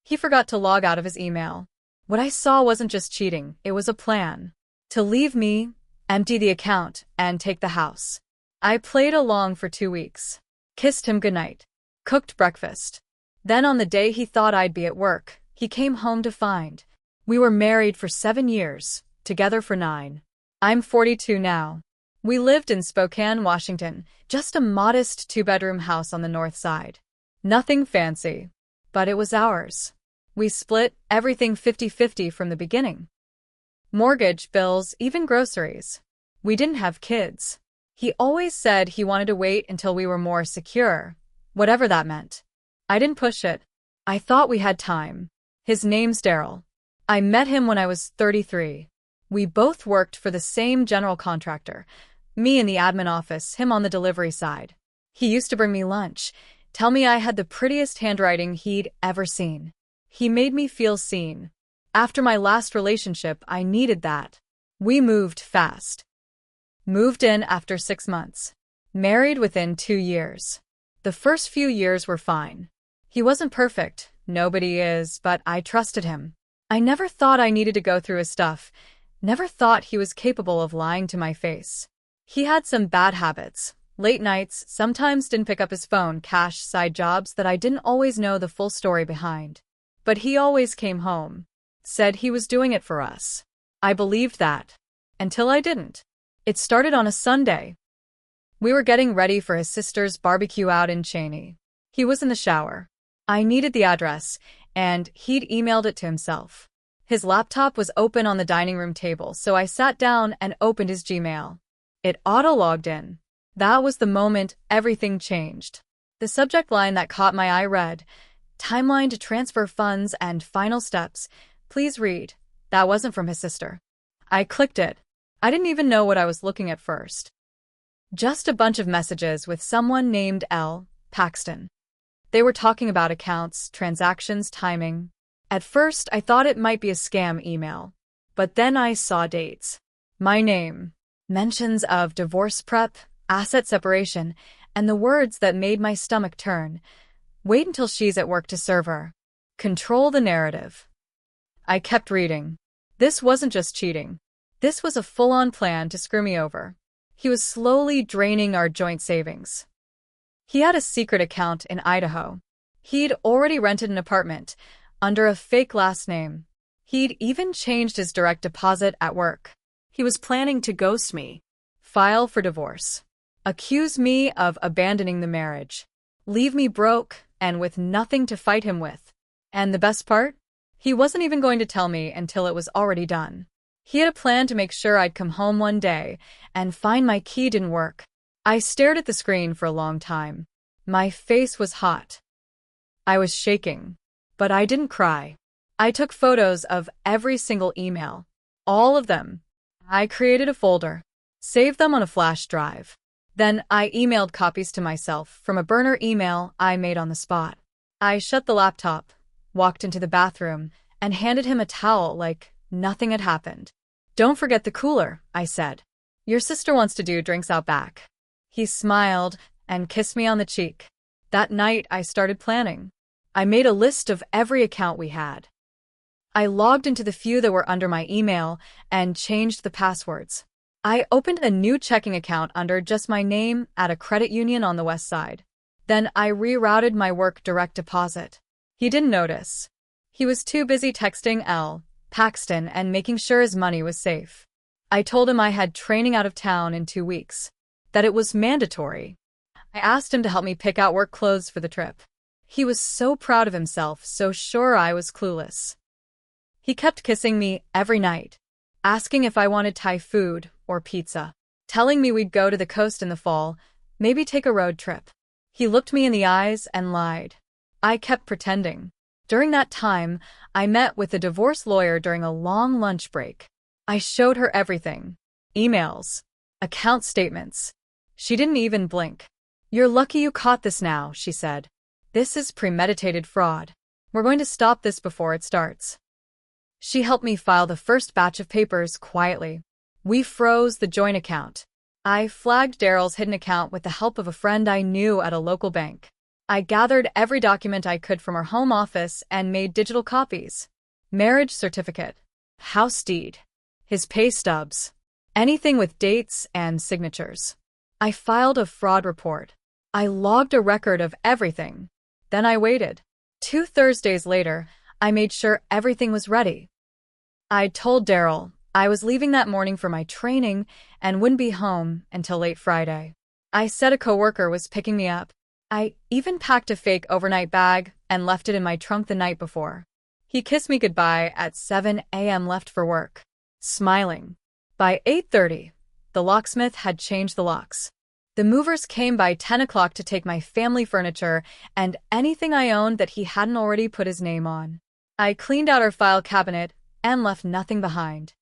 He forgot to log out of his email. What I saw wasn't just cheating, it was a plan. To leave me, empty the account, and take the house. I played along for 2 weeks. Kissed him goodnight. Cooked breakfast. Then on the day he thought I'd be at work, he came home to find we were married for 7 years, together for 9. I'm 42 now. We lived in Spokane, Washington, just a modest 2-bedroom house on the north side. Nothing fancy, but it was ours. We split everything 50-50 from the beginning. Mortgage, bills, even groceries. We didn't have kids. He always said he wanted to wait until we were more secure, whatever that meant. I didn't push it. I thought we had time. His name's Daryl. I met him when I was 33. We both worked for the same general contractor, me in the admin office, him on the delivery side. He used to bring me lunch, tell me I had the prettiest handwriting he'd ever seen. He made me feel seen. After my last relationship, I needed that. We moved fast. Moved in after 6 months. Married within 2 years. The first few years were fine. He wasn't perfect, nobody is, but I trusted him. I never thought I needed to go through his stuff. Never thought he was capable of lying to my face. He had some bad habits. Late nights, sometimes didn't pick up his phone, cash side jobs that I didn't always know the full story behind. But he always came home. Said he was doing it for us. I believed that. Until I didn't. It started on a Sunday. We were getting ready for his sister's barbecue out in Cheney. He was in the shower. I needed the address, and he'd emailed it to himself. His laptop was open on the dining room table, so I sat down and opened his Gmail. It auto-logged in. That was the moment everything changed. The subject line that caught my eye read, "Timeline to transfer funds and final steps. Please read." That wasn't from his sister. I clicked it. I didn't even know what I was looking at first. Just a bunch of messages with someone named L. Paxton. They were talking about accounts, transactions, timing. At first, I thought it might be a scam email. But then I saw dates. My name. Mentions of divorce prep, asset separation, and the words that made my stomach turn. Wait until she's at work to serve her. Control the narrative. I kept reading. This wasn't just cheating. This was a full-on plan to screw me over. He was slowly draining our joint savings. He had a secret account in Idaho. He'd already rented an apartment under a fake last name. He'd even changed his direct deposit at work. He was planning to ghost me, file for divorce, accuse me of abandoning the marriage, leave me broke and with nothing to fight him with. And the best part? He wasn't even going to tell me until it was already done. He had a plan to make sure I'd come home one day and find my key didn't work. I stared at the screen for a long time. My face was hot. I was shaking, but I didn't cry. I took photos of every single email, all of them. I created a folder, saved them on a flash drive. Then I emailed copies to myself from a burner email I made on the spot. I shut the laptop, walked into the bathroom, and handed him a towel like nothing had happened. "Don't forget the cooler," I said. "Your sister wants to do drinks out back." He smiled and kissed me on the cheek. That night, I started planning. I made a list of every account we had. I logged into the few that were under my email and changed the passwords. I opened a new checking account under just my name at a credit union on the west side. Then I rerouted my work direct deposit. He didn't notice. He was too busy texting L. Paxton and making sure his money was safe. I told him I had training out of town in 2 weeks, that it was mandatory. I asked him to help me pick out work clothes for the trip. He was so proud of himself, so sure I was clueless. He kept kissing me every night, asking if I wanted Thai food or pizza, telling me we'd go to the coast in the fall, maybe take a road trip. He looked me in the eyes and lied. I kept pretending. During that time, I met with a divorce lawyer during a long lunch break. I showed her everything. Emails. Account statements. She didn't even blink. "You're lucky you caught this now," she said. "This is premeditated fraud. We're going to stop this before it starts." She helped me file the first batch of papers quietly. We froze the joint account. I flagged Daryl's hidden account with the help of a friend I knew at a local bank. I gathered every document I could from her home office and made digital copies. Marriage certificate, house deed, his pay stubs, anything with dates and signatures. I filed a fraud report. I logged a record of everything. Then I waited. 2 Thursdays later, I made sure everything was ready. I told Daryl I was leaving that morning for my training and wouldn't be home until late Friday. I said a coworker was picking me up. I even packed a fake overnight bag and left it in my trunk the night before. He kissed me goodbye at 7 a.m. left for work, smiling. By 8:30, the locksmith had changed the locks. The movers came by 10 o'clock to take my family furniture and anything I owned that he hadn't already put his name on. I cleaned out our file cabinet and left nothing behind.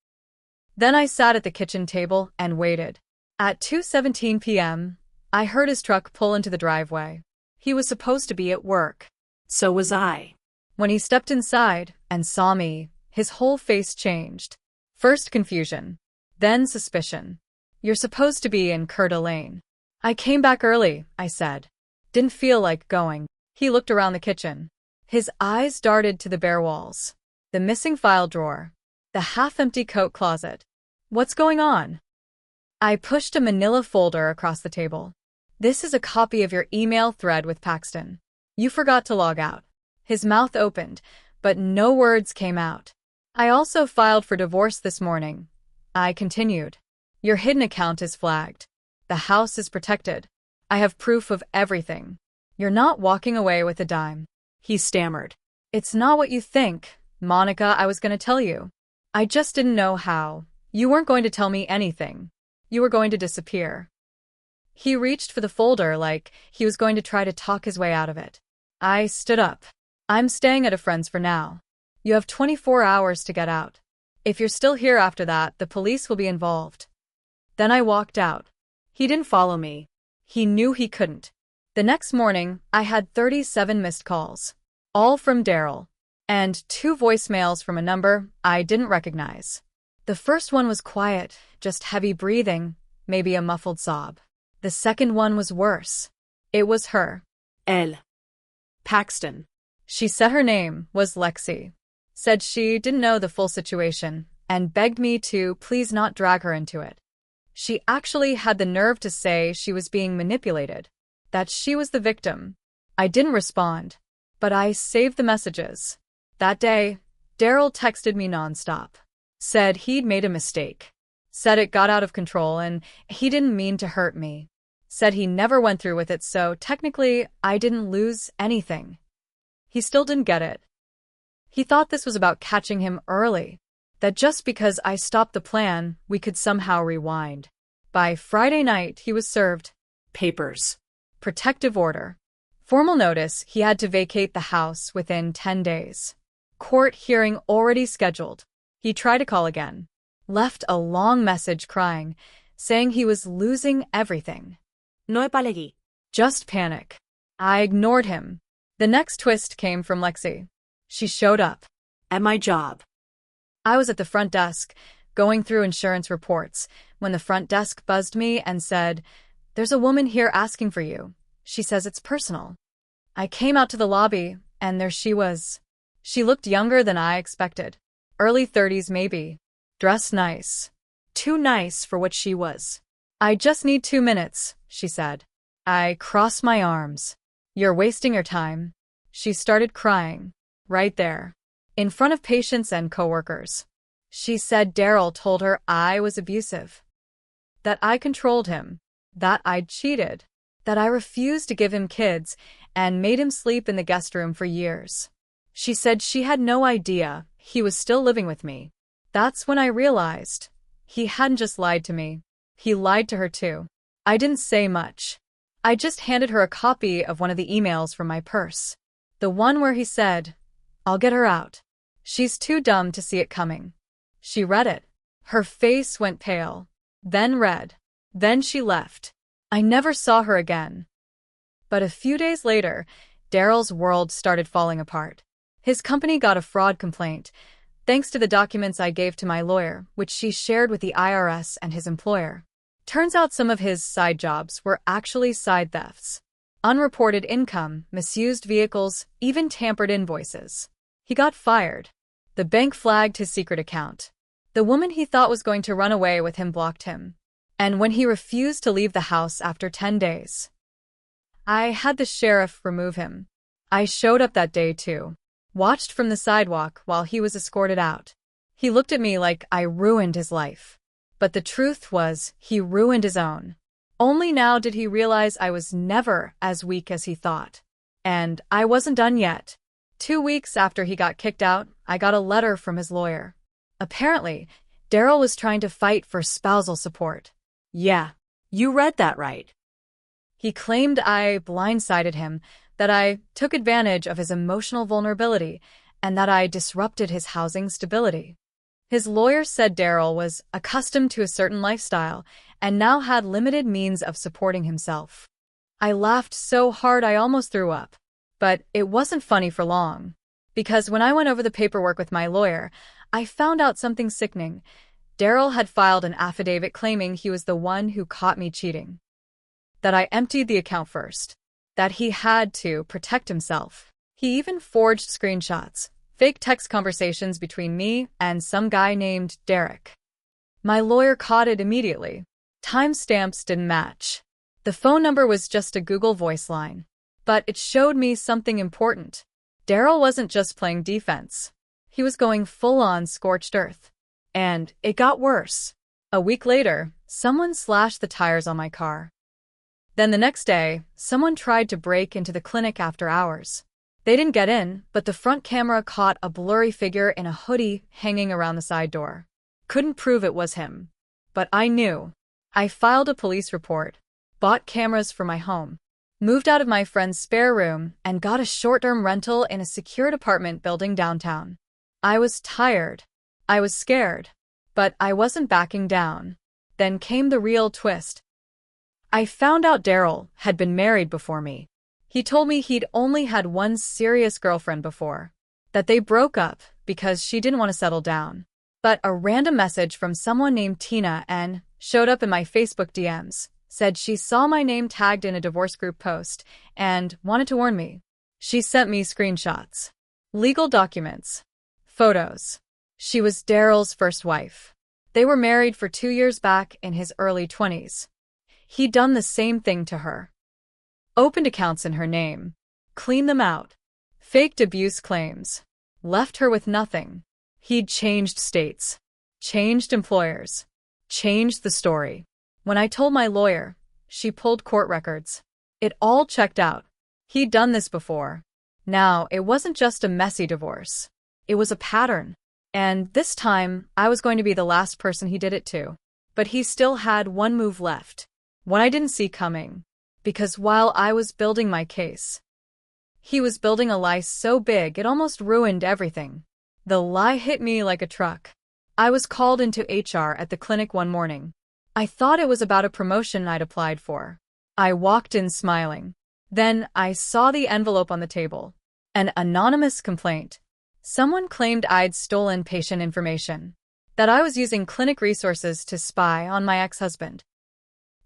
Then I sat at the kitchen table and waited. At 2:17 p.m., I heard his truck pull into the driveway. He was supposed to be at work. So was I. When he stepped inside and saw me, his whole face changed. First confusion, then suspicion. You're supposed to be in Coeur d'Alene. I came back early, I said. Didn't feel like going. He looked around the kitchen. His eyes darted to the bare walls, the missing file drawer, the half-empty coat closet. What's going on? I pushed a manila folder across the table. This is a copy of your email thread with Paxton. You forgot to log out. His mouth opened, but no words came out. I also filed for divorce this morning. I continued. Your hidden account is flagged. The house is protected. I have proof of everything. You're not walking away with a dime. He stammered. It's not what you think, Monica. I was going to tell you. I just didn't know how. You weren't going to tell me anything. You were going to disappear. He reached for the folder like he was going to try to talk his way out of it. I stood up. I'm staying at a friend's for now. You have 24 hours to get out. If you're still here after that, the police will be involved. Then I walked out. He didn't follow me. He knew he couldn't. The next morning, I had 37 missed calls, all from Daryl, and 2 voicemails from a number I didn't recognize. The first one was quiet, just heavy breathing, maybe a muffled sob. The second one was worse. It was her. Elle. Paxton. She said her name was Lexi. Said she didn't know the full situation and begged me to please not drag her into it. She actually had the nerve to say she was being manipulated, that she was the victim. I didn't respond, but I saved the messages. That day, Daryl texted me nonstop. Said he'd made a mistake. Said it got out of control and he didn't mean to hurt me. Said he never went through with it, so technically I didn't lose anything. He still didn't get it. He thought this was about catching him early, that just because I stopped the plan, we could somehow rewind. By Friday night, he was served Papers. protective order. Formal notice he had to vacate the house within 10 days. Court hearing already scheduled. He tried to call again. Left a long message crying, saying he was losing everything. No palegi. Just panic. I ignored him. The next twist came from Lexi. She showed up. At my job. I was at the front desk, going through insurance reports, when the front desk buzzed me and said, "There's a woman here asking for you. She says it's personal." I came out to the lobby, and there she was. She looked younger than I expected. Early 30s maybe. Dressed nice. Too nice for what she was. "I just need 2 minutes," she said. I crossed my arms. "You're wasting your time." She started crying. Right there. In front of patients and coworkers. She said Daryl told her I was abusive. That I controlled him. That I'd cheated. That I refused to give him kids and made him sleep in the guest room for years. She said she had no idea he was still living with me. That's when I realized he hadn't just lied to me. He lied to her too. I didn't say much. I just handed her a copy of one of the emails from my purse. The one where he said, "I'll get her out. She's too dumb to see it coming." She read it. Her face went pale, then red. Then she left. I never saw her again. But a few days later, Daryl's world started falling apart. His company got a fraud complaint, thanks to the documents I gave to my lawyer, which she shared with the IRS and his employer. Turns out some of his side jobs were actually side thefts. unreported income, misused vehicles, even tampered invoices. He got fired. The bank flagged his secret account. The woman he thought was going to run away with him blocked him. And when he refused to leave the house after 10 days, I had the sheriff remove him. I showed up that day too. Watched from the sidewalk while he was escorted out. He looked at me like I ruined his life. But the truth was, he ruined his own. Only now did he realize I was never as weak as he thought. And I wasn't done yet. 2 weeks after he got kicked out, I got a letter from his lawyer. Apparently, Daryl was trying to fight for spousal support. Yeah, you read that right. He claimed I blindsided him, that I took advantage of his emotional vulnerability, and that I disrupted his housing stability. His lawyer said Daryl was accustomed to a certain lifestyle and now had limited means of supporting himself. I laughed so hard I almost threw up. But it wasn't funny for long. Because when I went over the paperwork with my lawyer, I found out something sickening. Daryl had filed an affidavit claiming he was the one who caught me cheating. That I emptied the account first. That he had to protect himself. He even forged screenshots, fake text conversations between me and some guy named Derek. My lawyer caught it immediately. Timestamps didn't match. The phone number was just a Google voice line. But it showed me something important. Daryl wasn't just playing defense. He was going full-on scorched earth. And it got worse. A week later, someone slashed the tires on my car. Then the next day, someone tried to break into the clinic after hours. They didn't get in, but the front camera caught a blurry figure in a hoodie hanging around the side door. Couldn't prove it was him. But I knew. I filed a police report, bought cameras for my home, moved out of my friend's spare room, and got a short-term rental in a secured apartment building downtown. I was tired. I was scared. But I wasn't backing down. Then came the real twist. I found out Daryl had been married before me. He told me he'd only had one serious girlfriend before. That they broke up because she didn't want to settle down. But a random message from someone named Tina N showed up in my Facebook DMs. Said she saw my name tagged in a divorce group post and wanted to warn me. She sent me screenshots, legal documents, photos. She was Daryl's first wife. They were married for 2 years back in his early 20s. He'd done the same thing to her. Opened accounts in her name, cleaned them out, faked abuse claims, left her with nothing. He'd changed states, changed employers, changed the story. When I told my lawyer, she pulled court records. It all checked out. He'd done this before. Now, it wasn't just a messy divorce. It was a pattern. And this time, I was going to be the last person he did it to. But he still had one move left. One I didn't see coming. Because while I was building my case, he was building a lie so big it almost ruined everything. The lie hit me like a truck. I was called into HR at the clinic one morning. I thought it was about a promotion I'd applied for. I walked in smiling. Then I saw the envelope on the table. An anonymous complaint. Someone claimed I'd stolen patient information. That I was using clinic resources to spy on my ex-husband.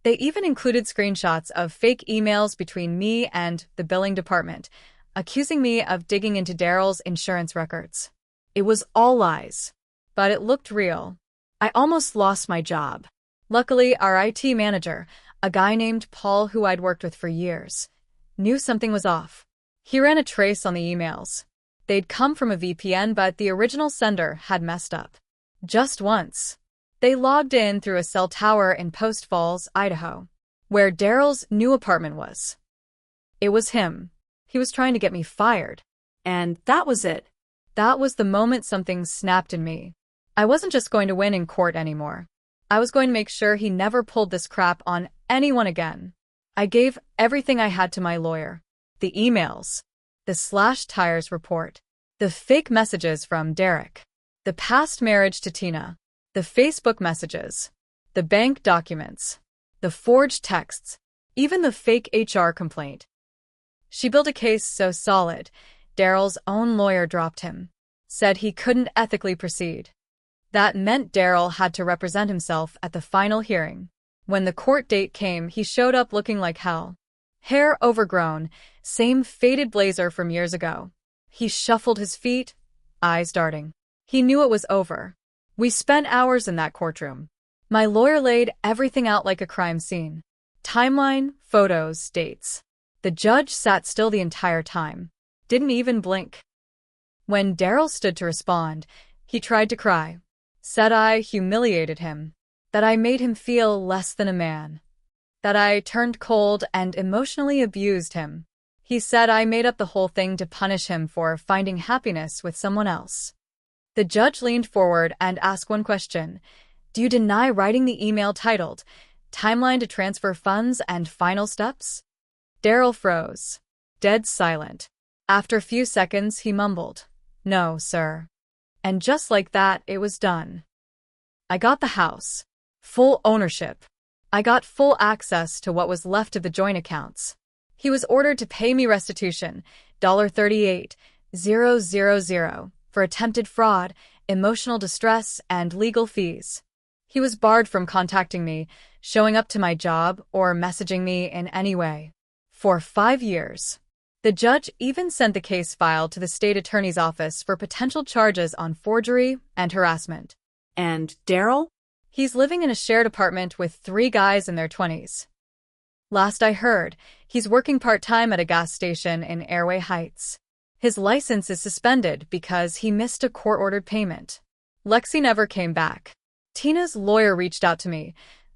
They even included screenshots of fake emails between me and the billing department, accusing me of digging into Daryl's insurance records. It was all lies. But it looked real. I almost lost my job. Luckily, our IT manager, a guy named Paul who I'd worked with for years, knew something was off. He ran a trace on the emails. They'd come from a VPN, but the original sender had messed up. Just once. They logged in through a cell tower in Post Falls, Idaho, where Daryl's new apartment was. It was him. He was trying to get me fired. And that was it. That was the moment something snapped in me. I wasn't just going to win in court anymore. I was going to make sure he never pulled this crap on anyone again. I gave everything I had to my lawyer. The emails, the slashed tires report, the fake messages from Derek, the past marriage to Tina, the Facebook messages, the bank documents, the forged texts, even the fake HR complaint. She built a case so solid, Daryl's own lawyer dropped him, said he couldn't ethically proceed. That meant Daryl had to represent himself at the final hearing. When the court date came, he showed up looking like hell. Hair overgrown, same faded blazer from years ago. He shuffled his feet, eyes darting. He knew it was over. We spent hours in that courtroom. My lawyer laid everything out like a crime scene. Timeline, photos, dates. The judge sat still the entire time. Didn't even blink. When Daryl stood to respond, he tried to cry. Said I humiliated him. That I made him feel less than a man. That I turned cold and emotionally abused him. He said I made up the whole thing to punish him for finding happiness with someone else. The judge leaned forward and asked one question. Do you deny writing the email titled, Timeline to Transfer Funds and Final Steps? Daryl froze. Dead silent. After a few seconds, he mumbled, No, sir. And just like that, it was done. I got the house. Full ownership. I got full access to what was left of the joint accounts. He was ordered to pay me restitution, $38,000, for attempted fraud, emotional distress, and legal fees. He was barred from contacting me, showing up to my job, or messaging me in any way. For 5 years. The judge even sent the case file to the state attorney's office for potential charges on forgery and harassment. And Daryl? He's living in a shared apartment with 3 guys in their 20s. Last I heard, he's working part-time at a gas station in Airway Heights. His license is suspended because he missed a court-ordered payment. Lexi never came back. Tina's lawyer reached out to me.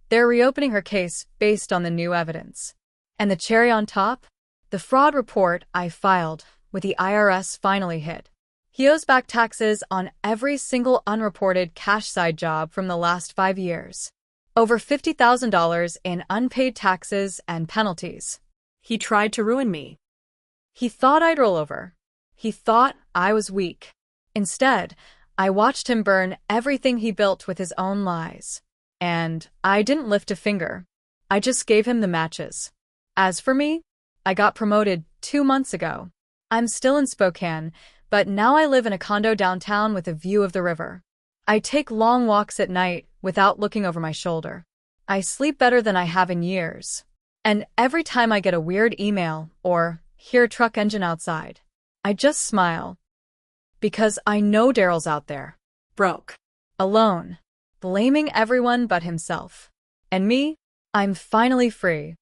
They're reopening her case based on the new evidence. And the cherry on top? The fraud report I filed with the IRS finally hit. He owes back taxes on every single unreported cash side job from the last 5 years. Over $50,000 in unpaid taxes and penalties. He tried to ruin me. He thought I'd roll over. He thought I was weak. Instead, I watched him burn everything he built with his own lies. And I didn't lift a finger. I just gave him the matches. As for me, I got promoted 2 months ago. I'm still in Spokane, but now I live in a condo downtown with a view of the river. I take long walks at night without looking over my shoulder. I sleep better than I have in years. And every time I get a weird email or hear a truck engine outside, I just smile. Because I know Daryl's out there. Broke. Alone. Blaming everyone but himself. And me? I'm finally free.